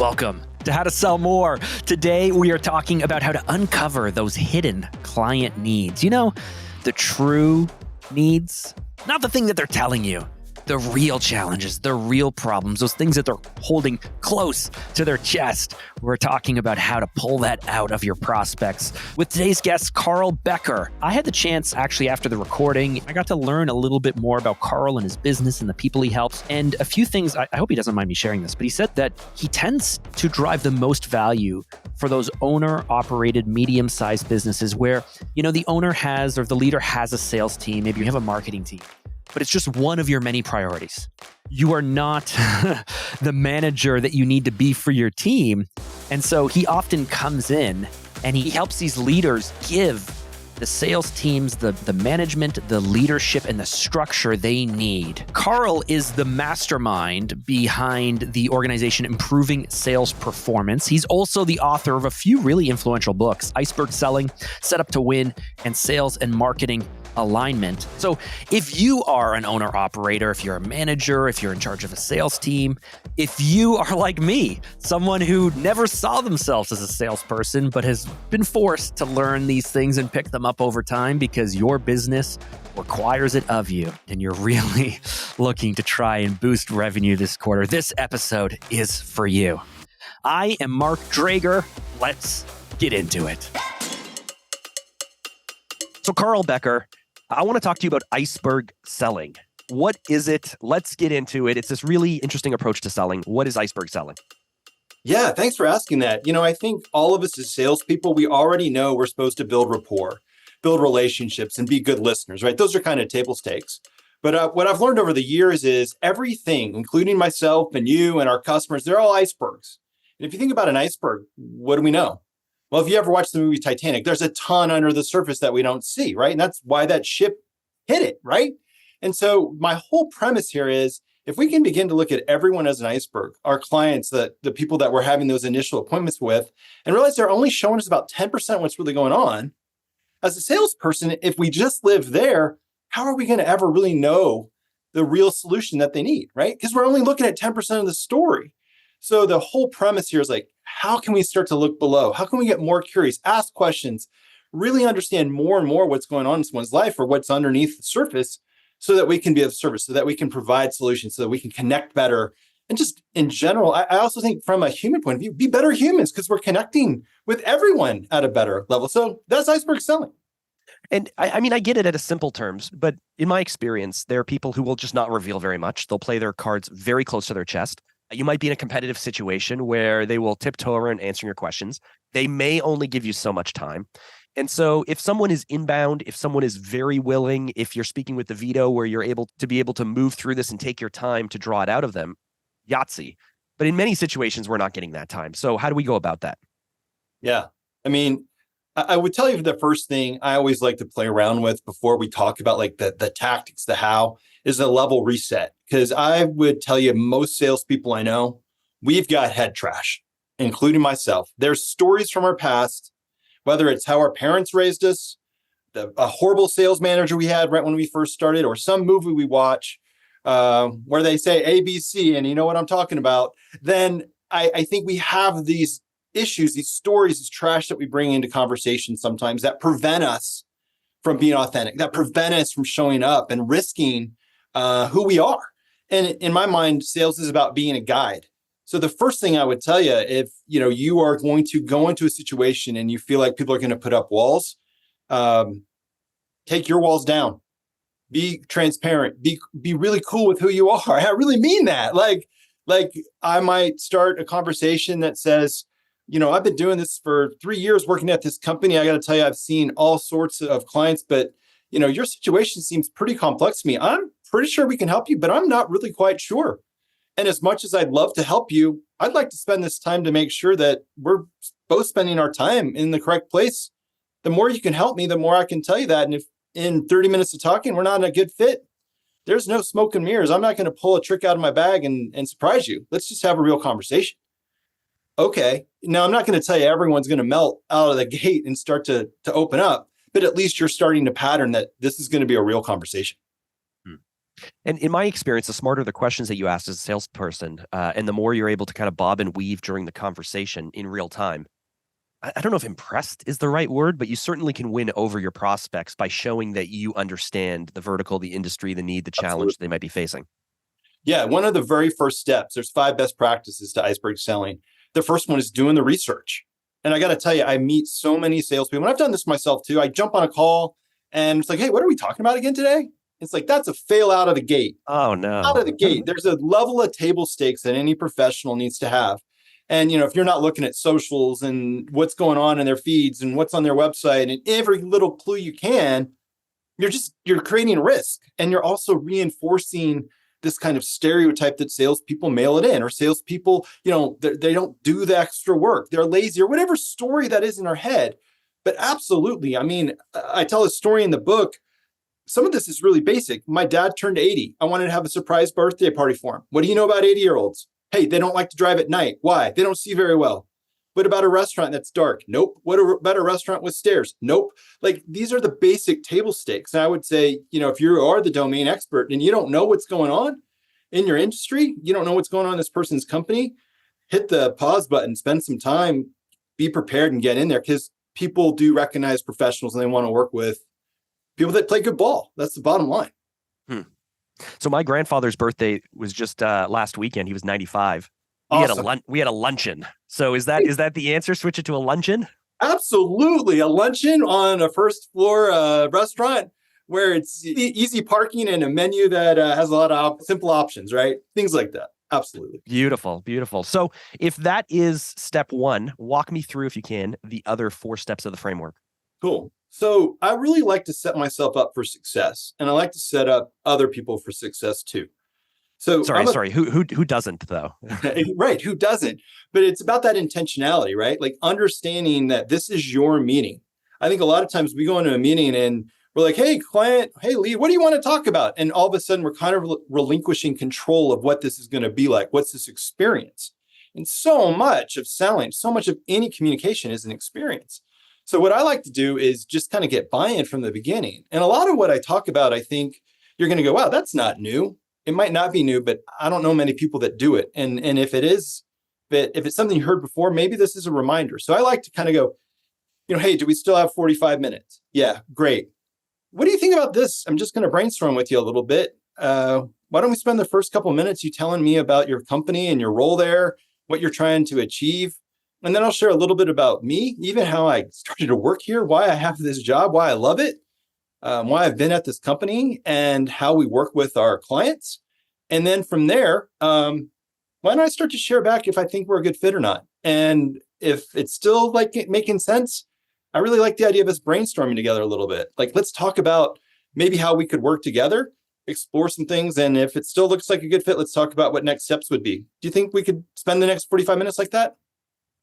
Welcome to How to Sell More. Today, we are talking about how to uncover those hidden client needs. You know, the true needs, not the thing that they're telling you. The real challenges, the real problems, those things that they're holding close to their chest. We're talking about how to pull that out of your prospects. With today's guest, Karl Becker. I had the chance, actually, after the recording, I got to learn a little bit more about Karl and his business and the people he helps. And a few things, I hope he doesn't mind me sharing this, but he said that he tends to drive the most value for those owner-operated, medium-sized businesses where, you know, the owner has, or the leader has a sales team, maybe you have a marketing team, but it's just one of your many priorities. You are not the manager that you need to be for your team. And so he often comes in and he helps these leaders give the sales teams the management, the leadership, and the structure they need. Karl is the mastermind behind the organization Improving Sales Performance. He's also the author of a few really influential books, Iceberg Selling, Set Up to Win, and Sales and Marketing Alignment. So if you are an owner operator, if you're a manager, if you're in charge of a sales team, if you are like me, someone who never saw themselves as a salesperson, but has been forced to learn these things and pick them up over time because your business requires it of you, and you're really looking to try and boost revenue this quarter, this episode is for you. I am Mark Drager. Let's get into it. So Karl Becker, I want to talk to you about Iceberg Selling. What is it? Let's get into it. It's this really interesting approach to selling. What is Iceberg Selling? Yeah, thanks for asking that. You know, I think all of us as salespeople, we already know we're supposed to build rapport, build relationships, and be good listeners, right? Those are kind of table stakes. But what I've learned over the years is everything, including myself and you and our customers, they're all icebergs. And if you think about an iceberg, what do we know? Well, if you ever watched the movie Titanic, there's a ton under the surface that we don't see, right? And that's why that ship hit it, right? And so my whole premise here is if we can begin to look at everyone as an iceberg, our clients, the people that we're having those initial appointments with, and realize they're only showing us about 10% what's really going on, as a salesperson, if we just live there, how are we going to ever really know the real solution that they need, right? Because we're only looking at 10% of the story. So the whole premise here is like, how can we start to look below? How can we get more curious, ask questions, really understand more and more what's going on in someone's life or what's underneath the surface so that we can be of service, so that we can provide solutions, so that we can connect better. And just in general, I also think from a human point of view, be better humans because we're connecting with everyone at a better level. So that's Iceberg Selling. And I mean, I get it at a simple terms, but in my experience, there are people who will just not reveal very much. They'll play their cards very close to their chest. You might be in a competitive situation where they will tiptoe around answering your questions. They may only give you so much time. And so if someone is inbound, if someone is very willing, if you're speaking with the veto where you're able to move through this and take your time to draw it out of them, Yahtzee. But in many situations, we're not getting that time. So how do we go about that? Yeah. I mean, I would tell you the first thing I always like to play around with before we talk about like the tactics, the how, is a level reset. Because I would tell you most salespeople I know, we've got head trash, including myself. There's stories from our past, whether it's how our parents raised us, a horrible sales manager we had right when we first started, or some movie we watch where they say ABC, and you know what I'm talking about, then I think we have these issues, these stories, this trash that we bring into conversation sometimes that prevent us from being authentic, that prevent us from showing up and risking who we are. And in my mind, sales is about being a guide. So the first thing I would tell you, if you are going to go into a situation and you feel like people are going to put up walls, take your walls down. Be transparent. Be really cool with who you are. I really mean that. Like I might start a conversation that says, I've been doing this for 3 years working at this company. I got to tell you, I've seen all sorts of clients, but your situation seems pretty complex to me. I'm pretty sure we can help you, but I'm not really quite sure. And as much as I'd love to help you, I'd like to spend this time to make sure that we're both spending our time in the correct place. The more you can help me, the more I can tell you that. And if in 30 minutes of talking, we're not a good fit, there's no smoke and mirrors. I'm not going to pull a trick out of my bag and surprise you. Let's just have a real conversation. Okay. Now, I'm not going to tell you everyone's going to melt out of the gate and start to open up, but at least you're starting to pattern that this is going to be a real conversation. And in my experience, the smarter the questions that you ask as a salesperson, and the more you're able to kind of bob and weave during the conversation in real time, I don't know if impressed is the right word, but you certainly can win over your prospects by showing that you understand the vertical, the industry, the need, the challenge they might be facing. Yeah, one of the very first steps, there's 5 best practices to iceberg selling. The first one is doing the research. And I got to tell you, I meet so many salespeople, and I've done this myself too. I jump on a call and it's like, hey, what are we talking about again today? It's like, that's a fail out of the gate. Oh, no. Out of the gate. There's a level of table stakes that any professional needs to have. And, if you're not looking at socials and what's going on in their feeds and what's on their website and every little clue you can, you're creating risk. And you're also reinforcing this kind of stereotype that salespeople mail it in, or salespeople, they don't do the extra work. They're lazy, or whatever story that is in our head. But absolutely. I mean, I tell a story in the book. Some of this is really basic. My dad turned 80. I wanted to have a surprise birthday party for him. What do you know about 80-year-olds? Hey, they don't like to drive at night. Why? They don't see very well. What about a restaurant that's dark? Nope. What about a restaurant with stairs? Nope. Like, these are the basic table stakes. And I would say, if you are the domain expert and you don't know what's going on in your industry, you don't know what's going on in this person's company, hit the pause button, spend some time, be prepared and get in there, because people do recognize professionals and they want to work with people that play good ball. That's the bottom line. So my grandfather's birthday was just last weekend. He was 95. Awesome. We had a luncheon. So is that the answer? Switch it to a luncheon? Absolutely. A luncheon on a first floor restaurant where it's easy parking and a menu that has a lot of simple options, right? Things like that. Absolutely. Beautiful, beautiful. So if that is step 1, walk me through, if you can, the other 4 steps of the framework. Cool. So I really like to set myself up for success, and I like to set up other people for success too. So sorry. Who doesn't though? Right. Who doesn't? But it's about that intentionality, right? Like understanding that this is your meeting. I think a lot of times we go into a meeting and we're like, hey, client, hey, lead, what do you want to talk about? And all of a sudden we're kind of relinquishing control of what this is going to be like. What's this experience? And so much of selling, so much of any communication is an experience. So what I like to do is just kind of get buy-in from the beginning. And a lot of what I talk about, I think you're going to go, wow, that's not new. It might not be new, but I don't know many people that do it. And if it is, but if it's something you heard before, maybe this is a reminder. So I like to kind of go, hey, do we still have 45 minutes? Yeah, great. What do you think about this? I'm just going to brainstorm with you a little bit. Why don't we spend the first couple of minutes you telling me about your company and your role there, what you're trying to achieve? And then I'll share a little bit about me, even how I started to work here, why I have this job, why I love it, why I've been at this company, and how we work with our clients. And then from there, why don't I start to share back if I think we're a good fit or not? And if it's still making sense, I really like the idea of us brainstorming together a little bit. Like, let's talk about maybe how we could work together, explore some things. And if it still looks like a good fit, let's talk about what next steps would be. Do you think we could spend the next 45 minutes like that?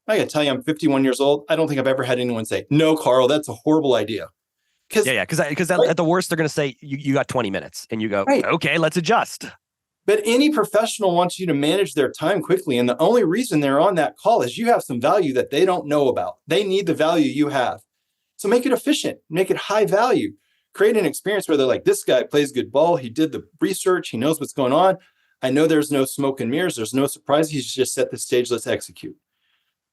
I got to tell you, I'm 51 years old. I don't think I've ever had anyone say, no, Karl, that's a horrible idea. Because at the worst, they're going to say, you got 20 minutes. And you go, right, okay, let's adjust. But any professional wants you to manage their time quickly. And the only reason they're on that call is you have some value that they don't know about. They need the value you have. So make it efficient, make it high value, create an experience where they're like, this guy plays good ball. He did the research. He knows what's going on. I know there's no smoke and mirrors. There's no surprise. He's just set the stage. Let's execute.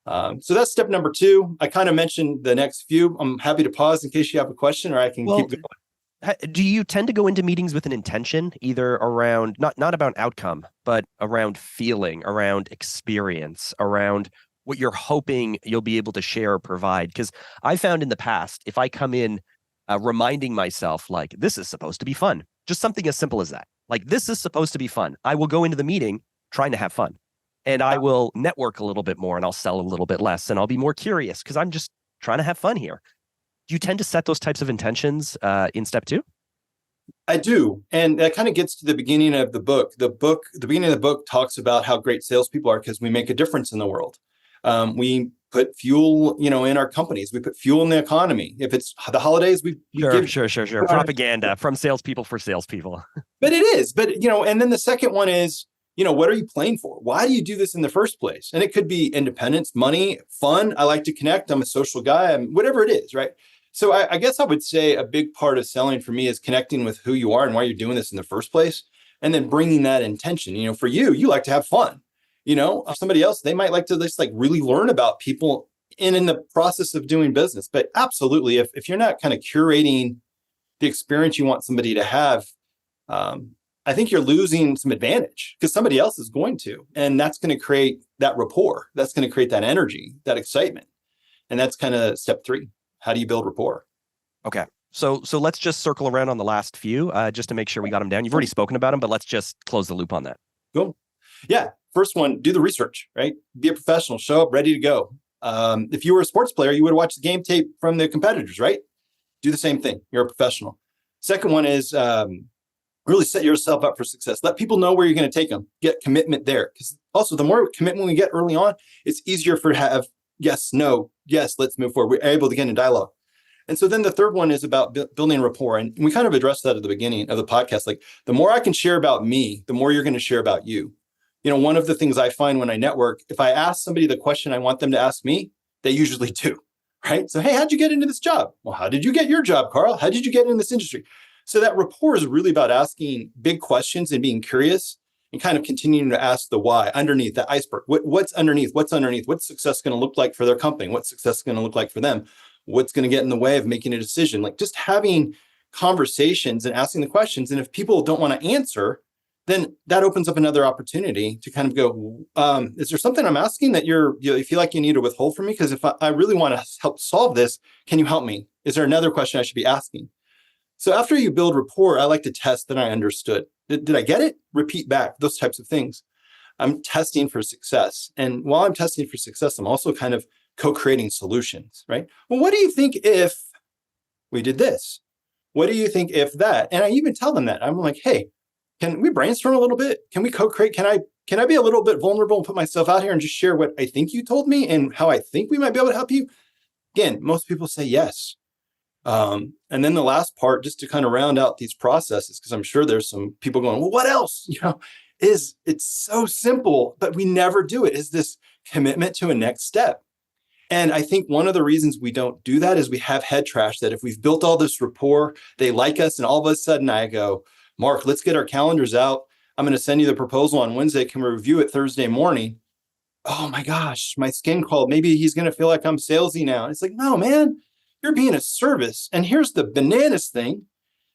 So that's step number 2. I kind of mentioned the next few. I'm happy to pause in case you have a question, or I can keep going. Do you tend to go into meetings with an intention, either around not about outcome, but around feeling, around experience, around what you're hoping you'll be able to share or provide? Because I found in the past, if I come in reminding myself, like, this is supposed to be fun, just something as simple as that, like, this is supposed to be fun, I will go into the meeting trying to have fun. And I will network a little bit more, and I'll sell a little bit less, and I'll be more curious because I'm just trying to have fun here. Do you tend to set those types of intentions in step 2? I do. And that kind of gets to the beginning of the book. The beginning of the book talks about how great salespeople are because we make a difference in the world. We put fuel, in our companies. We put fuel in the economy. If it's the holidays, we Sure. Propaganda from salespeople for salespeople. But it is. But, and then the second one is, what are you playing for? Why do you do this in the first place? And it could be independence, money, fun. I like to connect. I'm a social guy. Whatever it is, right? So I guess I would say a big part of selling for me is connecting with who you are and why you're doing this in the first place. and then bringing that intention. For you like to have fun. For somebody else, they might like to just like really learn about people in the process of doing business. But absolutely, if you're not kind of curating the experience you want somebody to have, I think you're losing some advantage because somebody else is going to, and that's going to create that rapport. That's going to create that energy, that excitement. And that's kind of step 3. How do you build rapport? Okay. So let's just circle around on the last few, just to make sure we got them down. You've already spoken about them, but let's just close the loop on that. Cool. Yeah. First one, do the research, right? Be a professional, show up ready to go. If you were a sports player, you would watch the game tape from the competitors, right? Do the same thing. You're a professional. Second one is really set yourself up for success. Let people know where you're going to take them. Get commitment there. Because also, the more commitment we get early on, it's easier for to have yes, no, yes, let's move forward. We're able to get in dialogue. And so then the third one is about building rapport. And we kind of addressed that at the beginning of the podcast. Like the more I can share about me, the more you're going to share about you. One of the things I find when I network, if I ask somebody the question I want them to ask me, they usually do, right? So, hey, how'd you get into this job? Well, how did you get your job, Karl? How did you get in this industry? So that rapport is really about asking big questions and being curious and kind of continuing to ask the why underneath that iceberg. What's underneath? What's underneath? What's success going to look like for their company? What's success going to look like for them? What's going to get in the way of making a decision? Like just having conversations and asking the questions. And if people don't want to answer, then that opens up another opportunity to kind of go, is there something I'm asking that you feel like you need to withhold from me? Because if I really want to help solve this, can you help me? Is there another question I should be asking? So after you build rapport, I like to test that I understood. Did I get it? Repeat back, those types of things. I'm testing for success. And while I'm testing for success, I'm also kind of co-creating solutions, right? Well, what do you think if we did this? What do you think if that? And I even tell them that. I'm like, hey, can we brainstorm a little bit? Can we co-create? Can I be a little bit vulnerable and put myself out here and just share what I think you told me and how I think we might be able to help you? Again, most people say yes. And then the last part, just to kind of round out these processes, because I'm sure there's some people going, well, what else? Is it's so simple, but we never do it, is this commitment to a next step. And I think one of the reasons we don't do that is we have head trash that if we've built all this rapport, they like us. And all of a sudden I go, Mark, let's get our calendars out. I'm going to send you the proposal on Wednesday. Can we review it Thursday morning? Oh my gosh, my skin crawled. Maybe he's going to feel like I'm salesy now. And it's like, no, man, you're being a service. And here's the bananas thing.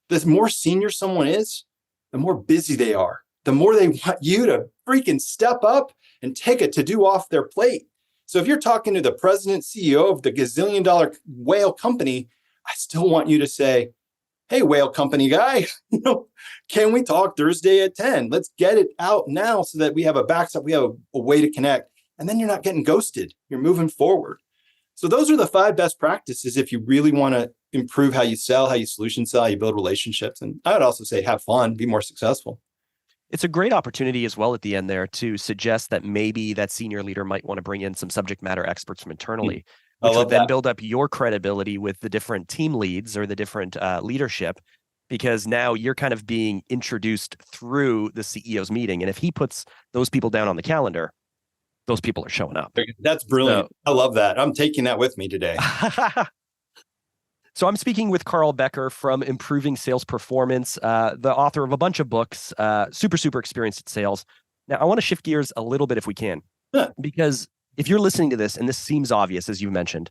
The more senior someone is, the more busy they are. The more they want you to freaking step up and take a to-do off their plate. So if you're talking to the president, CEO of the gazillion-dollar whale company, I still want you to say, hey, whale company guy, can we talk Thursday at 10? Let's get it out now so that we have a backstop, we have a way to connect. And then you're not getting ghosted. You're moving forward. So those are the 5 best practices if you really want to improve how you sell, how you solution sell, how you build relationships. And I would also say have fun, be more successful. It's a great opportunity as well at the end there to suggest that maybe that senior leader might want to bring in some subject matter experts from internally, which would then build up your credibility with the different team leads or the different leadership, because now you're kind of being introduced through the CEO's meeting. And if he puts those people down on the calendar, those people are showing up. That's brilliant. So, I love that. I'm taking that with me today. So I'm speaking with Karl Becker from Improving Sales Performance, the author of a bunch of books, super experienced at sales. Now, I want to shift gears a little bit if we can, because if you're listening to this and this seems obvious, as you mentioned,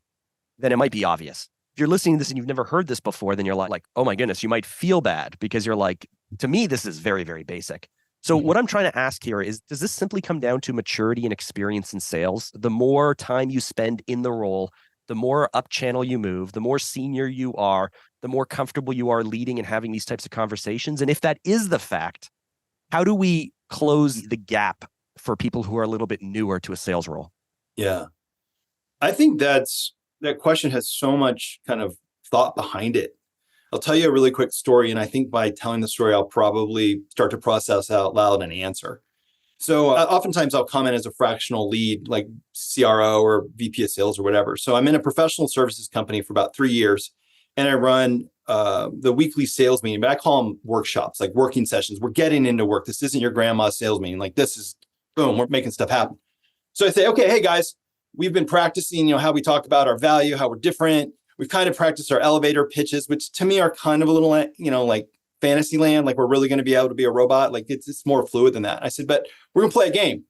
then it might be obvious. If you're listening to this and you've never heard this before, then you're like, oh my goodness, you might feel bad because you're like, to me, this is very, very basic. So what I'm trying to ask here is, does this simply come down to maturity and experience in sales? The more time you spend in the role, the more up channel you move, the more senior you are, the more comfortable you are leading and having these types of conversations. And if that is the fact, how do we close the gap for people who are a little bit newer to a sales role? Yeah. I think that question has so much kind of thought behind it. I'll tell you a really quick story. And I think by telling the story, I'll probably start to process out loud an answer. So oftentimes I'll come in as a fractional lead, like CRO or VP of sales or whatever. So I'm in a professional services company for about 3 years, and I run the weekly sales meeting, but I call them workshops, like working sessions. We're getting into work. This isn't your grandma's sales meeting. Like this is, boom, we're making stuff happen. So I say, okay, hey guys, we've been practicing, how we talk about our value, how we're different. We've kind of practiced our elevator pitches, which to me are kind of a little, like fantasy land, like we're really going to be able to be a robot. Like it's more fluid than that. I said, but we're going to play a game.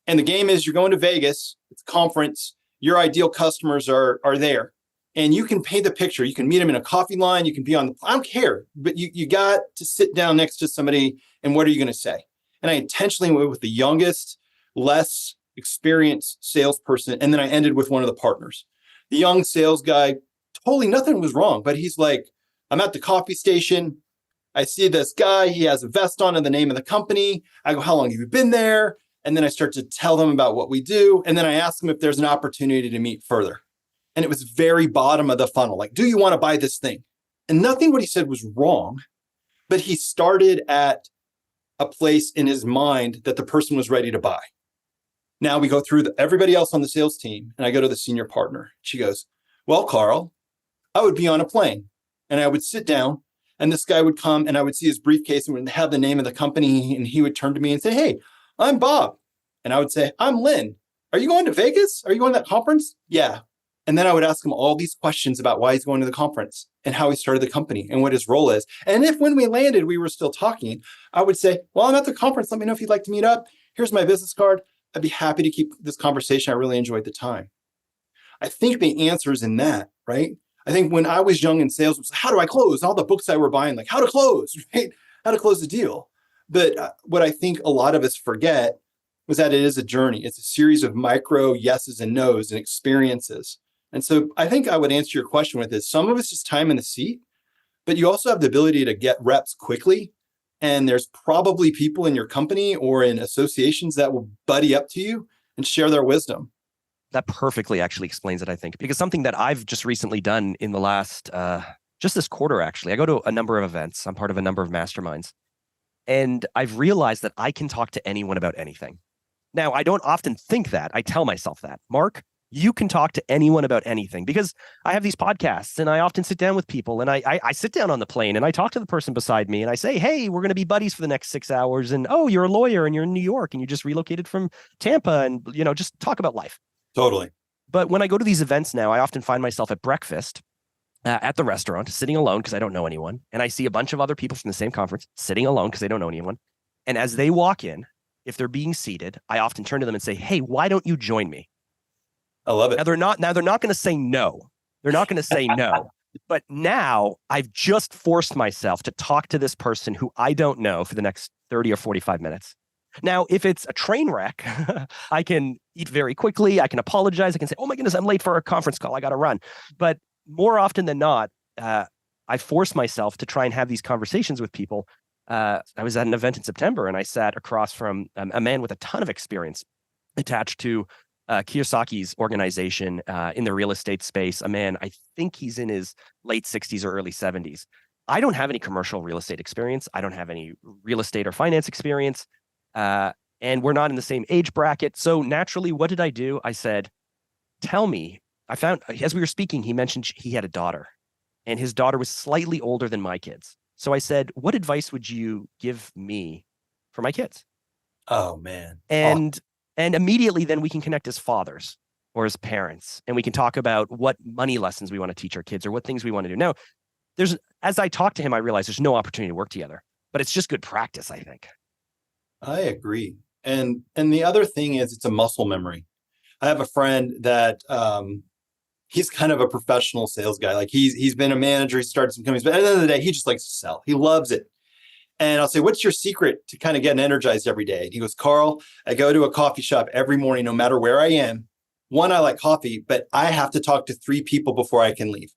And the game is you're going to Vegas, it's a conference, your ideal customers are there. And you can paint the picture. You can meet them in a coffee line. You can be I don't care, but you got to sit down next to somebody. And what are you going to say? And I intentionally went with the youngest, less experienced salesperson. And then I ended with one of the partners. The young sales guy, totally nothing was wrong, but he's like, I'm at the coffee station. I see this guy. He has a vest on and the name of the company. I go, how long have you been there? And then I start to tell them about what we do. And then I ask them if there's an opportunity to meet further. And it was very bottom of the funnel. Like, do you want to buy this thing? And nothing what he said was wrong, but he started at a place in his mind that the person was ready to buy. Now we go through everybody else on the sales team, and I go to the senior partner. She goes, well, Karl, I would be on a plane and I would sit down and this guy would come and I would see his briefcase and would have the name of the company. And he would turn to me and say, hey, I'm Bob. And I would say, I'm Lynn. Are you going to Vegas? Are you going to that conference? Yeah. And then I would ask him all these questions about why he's going to the conference and how he started the company and what his role is. And if when we landed, we were still talking, I would say, well, I'm at the conference. Let me know if you'd like to meet up. Here's my business card. I'd be happy to keep this conversation. I really enjoyed the time. I think the answer is in that, right? I think when I was young in sales, it was how do I close? All the books I were buying, like how to close, right? How to close the deal. But what I think a lot of us forget was that it is a journey. It's a series of micro yeses and nos and experiences. And so I think I would answer your question with this. Some of it's just time in the seat, but you also have the ability to get reps quickly. And there's probably people in your company or in associations that will buddy up to you and share their wisdom. That perfectly actually explains it, I think, because something that I've just recently done in the last, just this quarter, actually, I go to a number of events. I'm part of a number of masterminds. And I've realized that I can talk to anyone about anything. Now, I don't often think that. I tell myself that. Mark, you can talk to anyone about anything because I have these podcasts and I often sit down with people and I sit down on the plane and I talk to the person beside me and I say, hey, we're going to be buddies for the next 6 hours. And, oh, you're a lawyer and you're in New York and you just relocated from Tampa and, just talk about life. Totally. But when I go to these events now, I often find myself at breakfast at the restaurant, sitting alone because I don't know anyone. And I see a bunch of other people from the same conference sitting alone because they don't know anyone. And as they walk in, if they're being seated, I often turn to them and say, hey, why don't you join me? I love it. Now they're not going to say no. They're not going to say no. But now I've just forced myself to talk to this person who I don't know for the next 30 or 45 minutes. Now, if it's a train wreck, I can eat very quickly. I can apologize. I can say, oh my goodness, I'm late for a conference call. I got to run. But more often than not, I force myself to try and have these conversations with people. I was at an event in September and I sat across from a man with a ton of experience attached to Kiyosaki's organization in the real estate space, a man, I think he's in his late 60s or early 70s. I don't have any commercial real estate experience. I don't have any real estate or finance experience. And we're not in the same age bracket. So naturally, what did I do? I said, tell me, I found, as we were speaking, he mentioned he had a daughter and his daughter was slightly older than my kids. So I said, what advice would you give me for my kids? Oh, man. And immediately then we can connect as fathers or as parents, and we can talk about what money lessons we want to teach our kids or what things we want to do. Now, as I talk to him, I realize there's no opportunity to work together, but it's just good practice, I think. I agree. And the other thing is it's a muscle memory. I have a friend that he's kind of a professional sales guy. Like he's been a manager, he started some companies, but at the end of the day, he just likes to sell. He loves it. And I'll say, what's your secret to kind of getting energized every day? And he goes, Karl, I go to a coffee shop every morning, no matter where I am. One, I like coffee, but I have to talk to 3 people before I can leave.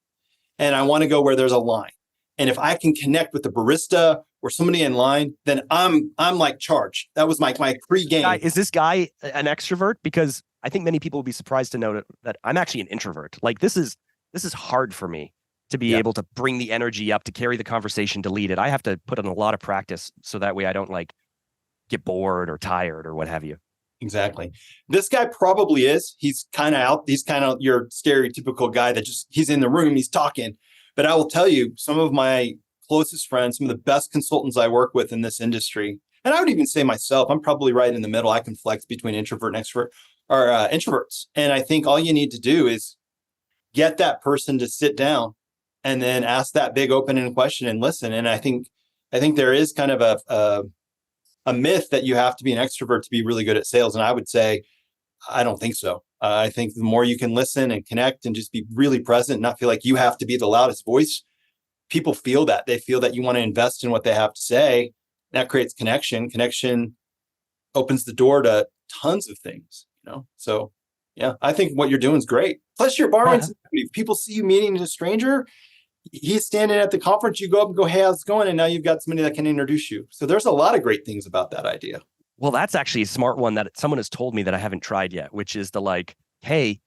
And I want to go where there's a line. And if I can connect with the barista or somebody in line, then I'm like charged. That was my pre-game. Is this guy an extrovert? Because I think many people will be surprised to know that I'm actually an introvert. Like this is hard for me to be able to bring the energy up, to carry the conversation, to lead it. I have to put in a lot of practice so that way I don't like get bored or tired or what have you. Exactly. This guy probably is. He's kind of out. He's kind of your stereotypical guy that he's in the room, he's talking. But I will tell you, some of my closest friends, some of the best consultants I work with in this industry, and I would even say myself, I'm probably right in the middle. I can flex between introvert and extrovert or introverts. And I think all you need to do is get that person to sit down and then ask that big open-ended question and listen. And I think I think there is kind of a myth that you have to be an extrovert to be really good at sales. And I would say, I don't think so. I think the more you can listen and connect and just be really present, and not feel like you have to be the loudest voice, people feel that. They feel that you want to invest in what they have to say. That creates connection. Connection opens the door to tons of things, So yeah, I think what you're doing is great. Plus you're borrowing some equity. If people see you meeting a stranger, he's standing at the conference, you go up and go, hey, how's it going? And now you've got somebody that can introduce you. So there's a lot of great things about that idea. Well, that's actually a smart one that someone has told me that I haven't tried yet, which is hey,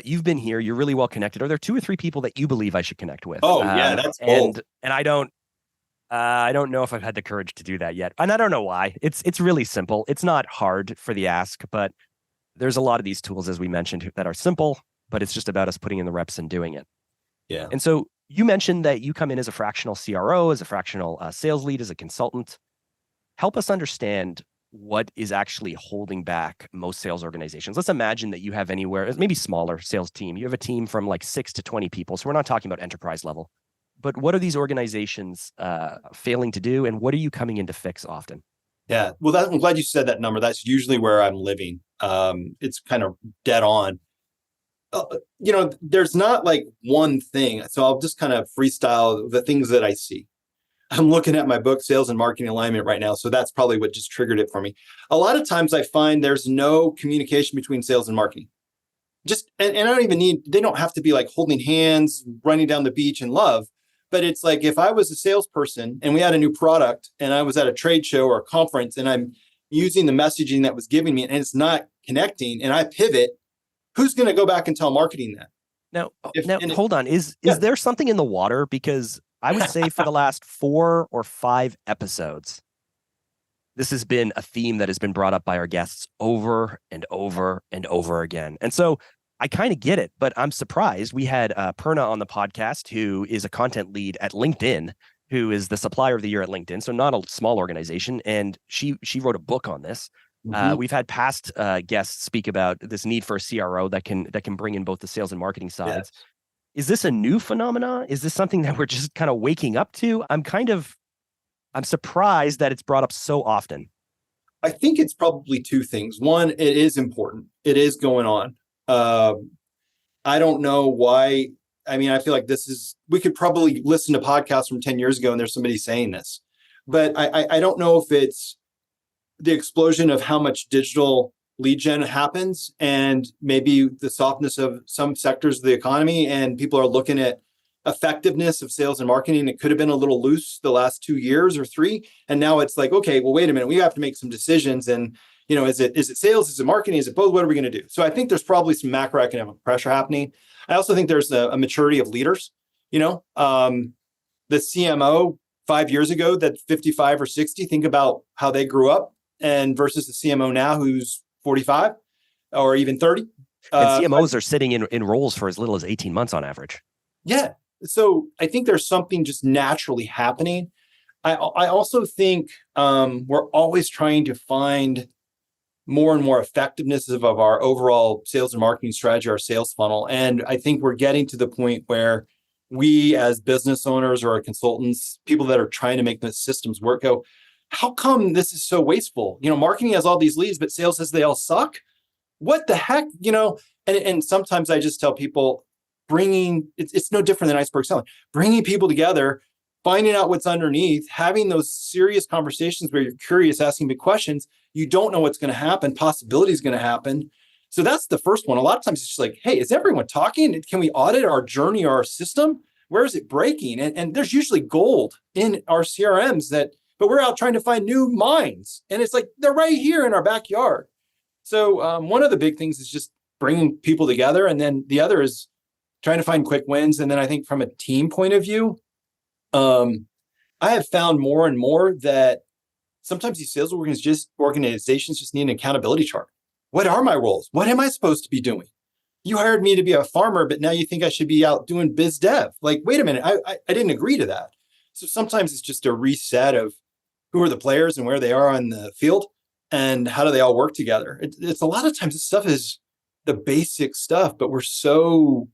you've been here, you're really well connected. Are there 2 or 3 people that you believe I should connect with? Oh, yeah, that's bold. And I don't know if I've had the courage to do that yet. And I don't know why. It's really simple. It's not hard for the ask, but there's a lot of these tools, as we mentioned, that are simple, but it's just about us putting in the reps and doing it. Yeah. And so you mentioned that you come in as a fractional CRO, as a fractional sales lead, as a consultant. Help us understand what is actually holding back most sales organizations. Let's imagine that you have anywhere, maybe smaller sales team. You have a team from like 6 to 20 people. So we're not talking about enterprise level. But what are these organizations failing to do? And what are you coming in to fix often? Yeah, well, I'm glad you said that number. That's usually where I'm living. It's kind of dead on. There's not like one thing. So I'll just kind of freestyle the things that I see. I'm looking at my book, Sales and Marketing Alignment, right now. So that's probably what just triggered it for me. A lot of times I find there's no communication between sales and marketing. And I don't even they don't have to be like holding hands, running down the beach in love. But it's like, if I was a salesperson and we had a new product and I was at a trade show or a conference and I'm using the messaging that was giving me and it's not connecting and I pivot, who's going to go back and tell marketing that? Now, hold on. Is there something in the water? Because I would say for the last 4 or 5 episodes, this has been a theme that has been brought up by our guests over and over and over again. And so I kind of get it, but I'm surprised. We had Perna on the podcast, who is a content lead at LinkedIn, who is the supplier of the year at LinkedIn. So not a small organization. And she wrote a book on this. Mm-hmm. We've had past guests speak about this need for a CRO that can bring in both the sales and marketing sides. Yes. Is this a new phenomena? Is this something that we're just kind of waking up to? I'm surprised that it's brought up so often. I think it's probably 2 things. One, it is important. It is going on. I don't know why. I mean, I feel like we could probably listen to podcasts from 10 years ago and there's somebody saying this, but I don't know if it's the explosion of how much digital lead gen happens and maybe the softness of some sectors of the economy, and people are looking at effectiveness of sales and marketing. It could have been a little loose the last 2 years or 3. And now it's like, okay, well, wait a minute, we have to make some decisions. And, is it sales? Is it marketing? Is it both? What are we going to do? So I think there's probably some macroeconomic pressure happening. I also think there's a maturity of leaders. The CMO 5 years ago that 55 or 60, think about how they grew up, and versus the CMO now who's 45 or even 30. And CMOs are sitting in roles for as little as 18 months on average. Yeah. So I think there's something just naturally happening. I also think we're always trying to find more and more effectiveness of our overall sales and marketing strategy, our sales funnel. And I think we're getting to the point where we as business owners or consultants, people that are trying to make the systems work, go, how come this is so wasteful? Marketing has all these leads, but sales says they all suck. What the heck? And sometimes I just tell people, it's no different than Iceberg Selling, bringing people together, finding out what's underneath, having those serious conversations where you're curious, asking big questions. You don't know what's going to happen. Possibility is going to happen. So that's the first one. A lot of times it's just like, hey, is everyone talking? Can we audit our journey or our system? Where is it breaking? And there's usually gold in our CRMs but we're out trying to find new mines. And it's like, they're right here in our backyard. So one of the big things is just bringing people together. And then the other is trying to find quick wins. And then I think from a team point of view, I have found more and more that sometimes these sales organizations just need an accountability chart. What are my roles? What am I supposed to be doing? You hired me to be a farmer, but now you think I should be out doing biz dev. Like, wait a minute, I didn't agree to that. So sometimes it's just a reset of who are the players and where they are on the field and how do they all work together. It's a lot of times this stuff is the basic stuff, but we're so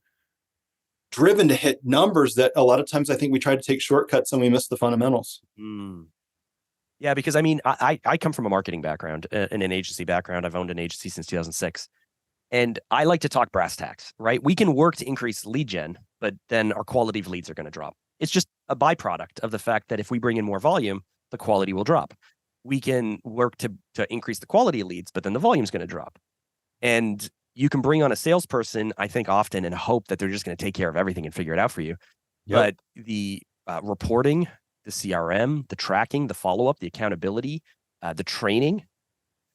driven to hit numbers that a lot of times I think we try to take shortcuts and we miss the fundamentals. Yeah, because I mean, I come from a marketing background and an agency background. I've owned an agency since 2006. And I like to talk brass tacks, right? We can work to increase lead gen, but then our quality of leads are going to drop. It's just a byproduct of the fact that if we bring in more volume, the quality will drop. We can work to increase the quality of leads, but then the volume is going to drop. And you can bring on a salesperson, I think, often and hope that they're just going to take care of everything and figure it out for you. But the reporting, the CRM, the tracking, the follow-up, the accountability, the training,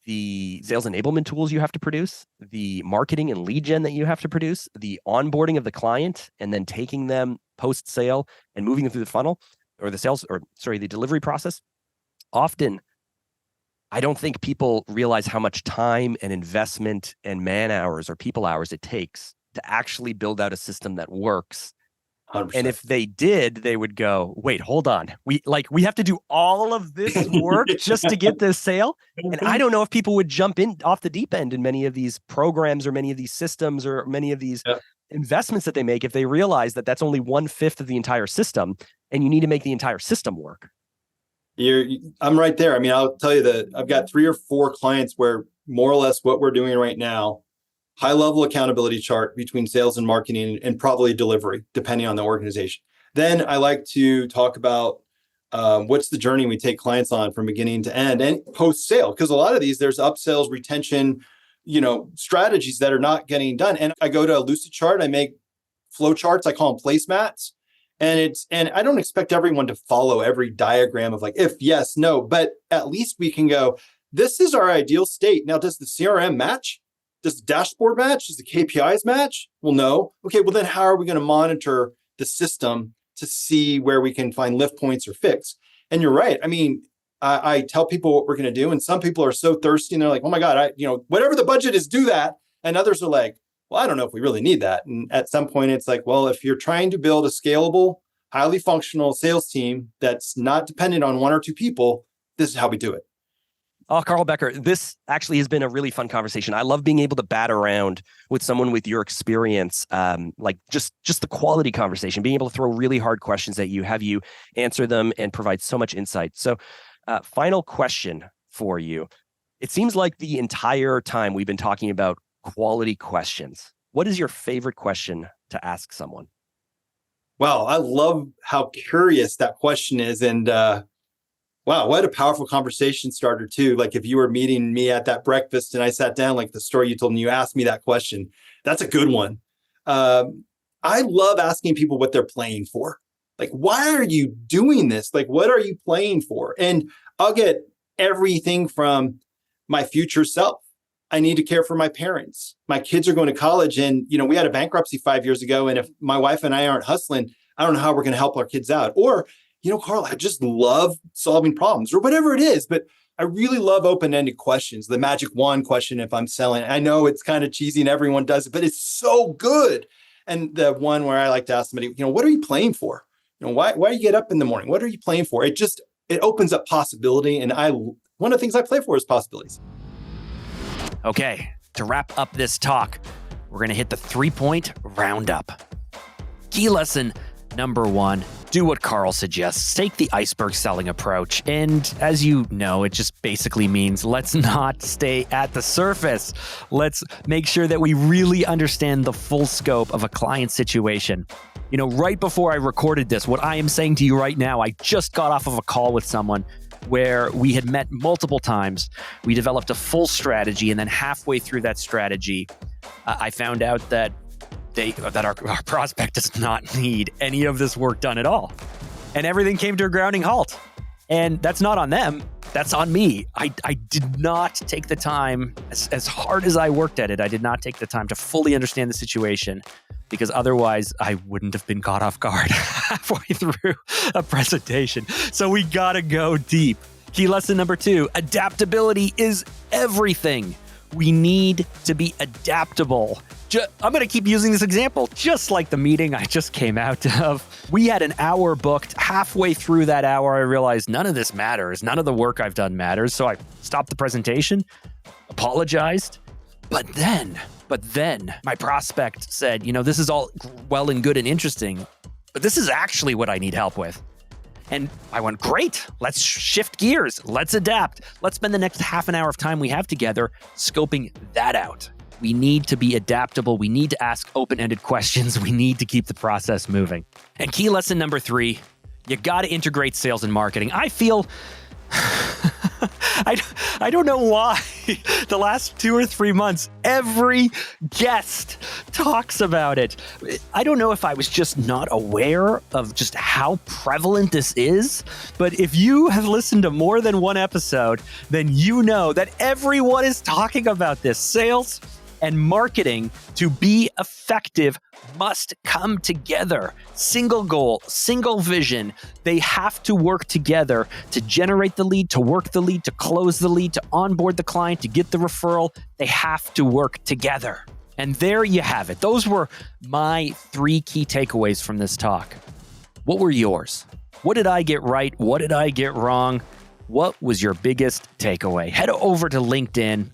the sales enablement tools you have to produce, the marketing and lead gen that you have to produce, the onboarding of the client, and then taking them post-sale and moving them through the funnel or the delivery process. Often, I don't think people realize how much time and investment and man hours or people hours it takes to actually build out a system that works. 100%. And if they did, they would go, wait, hold on. We have to do all of this work just to get this sale. And I don't know if people would jump in off the deep end in many of these programs or many of these systems or many of these investments that they make if they realize that that's only 1/5 of the entire system and you need to make the entire system work. I'm right there. I mean, I'll tell you that I've got 3 or 4 clients where more or less what we're doing right now, high level accountability chart between sales and marketing and probably delivery, depending on the organization. Then I like to talk about what's the journey we take clients on from beginning to end and post sale, because a lot of these there's upsells, retention, strategies that are not getting done. And I go to a Lucid chart, I make flow charts, I call them placemats. And I don't expect everyone to follow every diagram of like, if yes, no, but at least we can go, this is our ideal state. Now, does the CRM match? Does the dashboard match? Does the KPIs match? Well, no. Okay, well then how are we going to monitor the system to see where we can find lift points or fix? And you're right. I mean, I tell people what we're going to do. And some people are so thirsty and they're like, oh my God, whatever the budget is, do that. And others are like, well, I don't know if we really need that. And at some point it's like, well, if you're trying to build a scalable, highly functional sales team that's not dependent on 1 or 2 people, this is how we do it. Oh, Karl Becker, this actually has been a really fun conversation. I love being able to bat around with someone with your experience, like just the quality conversation, being able to throw really hard questions at you, have you answer them and provide so much insight. So final question for you. It seems like the entire time we've been talking about quality questions. What is your favorite question to ask someone? Wow, I love how curious that question is. And wow, what a powerful conversation starter too. Like if you were meeting me at that breakfast and I sat down, like the story you told me, you asked me that question. That's a good one. I love asking people what they're playing for. Like, why are you doing this? Like, what are you playing for? And I'll get everything from my future self. I need to care for my parents. My kids are going to college and, we had a bankruptcy 5 years ago. And if my wife and I aren't hustling, I don't know how we're going to help our kids out. Or, Karl, I just love solving problems or whatever it is. But I really love open-ended questions. The magic wand question, if I'm selling, I know it's kind of cheesy and everyone does it, but it's so good. And the one where I like to ask somebody, what are you playing for? Why do you get up in the morning? What are you playing for? It opens up possibility. And one of the things I play for is possibilities. Okay, to wrap up this talk, we're going to hit the 3-point roundup. Key lesson number 1, do what Karl suggests. Take the iceberg selling approach. And as you know, it just basically means let's not stay at the surface. Let's make sure that we really understand the full scope of a client situation. Right before I recorded this, what I am saying to you right now, I just got off of a call with someone where we had met multiple times. We developed a full strategy, and then halfway through that strategy, I found out that our prospect does not need any of this work done at all. And everything came to a grounding halt. And that's not on them. That's on me. I did not take the time, as hard as I worked at it, I did not take the time to fully understand the situation, because otherwise I wouldn't have been caught off guard halfway through a presentation. So we gotta go deep. Key lesson number 2, adaptability is everything. We need to be adaptable. I'm going to keep using this example, just like the meeting I just came out of. We had an hour booked. Halfway through that hour, I realized none of this matters. None of the work I've done matters. So I stopped the presentation, apologized, But then my prospect said, this is all well and good and interesting, but this is actually what I need help with. And I went, great, let's shift gears. Let's adapt. Let's spend the next half an hour of time we have together scoping that out. We need to be adaptable. We need to ask open-ended questions. We need to keep the process moving. And key lesson number 3, you got to integrate sales and marketing. I feel, I don't know why the last 2 or 3 months, every guest talks about it. I don't know if I was just not aware of just how prevalent this is, but if you have listened to more than one episode, then you know that everyone is talking about this. Sales and marketing, to be effective, must come together. Single goal, single vision. They have to work together to generate the lead, to work the lead, to close the lead, to onboard the client, to get the referral. They have to work together. And there you have it. Those were my 3 key takeaways from this talk. What were yours? What did I get right? What did I get wrong? What was your biggest takeaway? Head over to LinkedIn.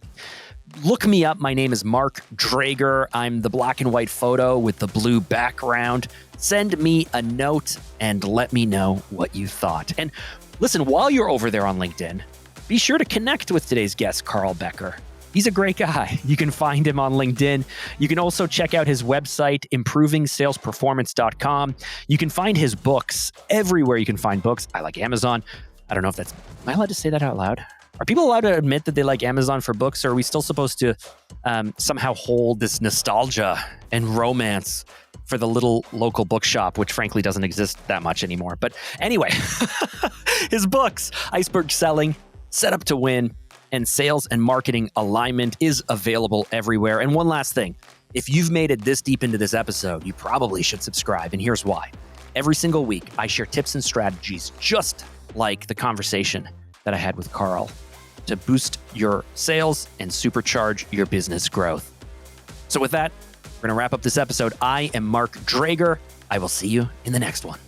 Look me up. My name is Mark Drager. I'm the black and white photo with the blue background. Send me a note and let me know what you thought. And listen, while you're over there on LinkedIn, be sure to connect with today's guest, Karl Becker. He's a great guy. You can find him on LinkedIn. You can also check out his website, improvingsalesperformance.com. You can find his books everywhere you can find books. I like Amazon. I don't know if am I allowed to say that out loud? Are people allowed to admit that they like Amazon for books, or are we still supposed to somehow hold this nostalgia and romance for the little local bookshop, which frankly doesn't exist that much anymore? But anyway, his books, Iceberg Selling, Set Up to Win, and Sales and Marketing Alignment, is available everywhere. And one last thing, if you've made it this deep into this episode, you probably should subscribe, and here's why. Every single week, I share tips and strategies just like the conversation that I had with Karl, to boost your sales and supercharge your business growth. So with that, we're going to wrap up this episode. I am Mark Drager. I will see you in the next one.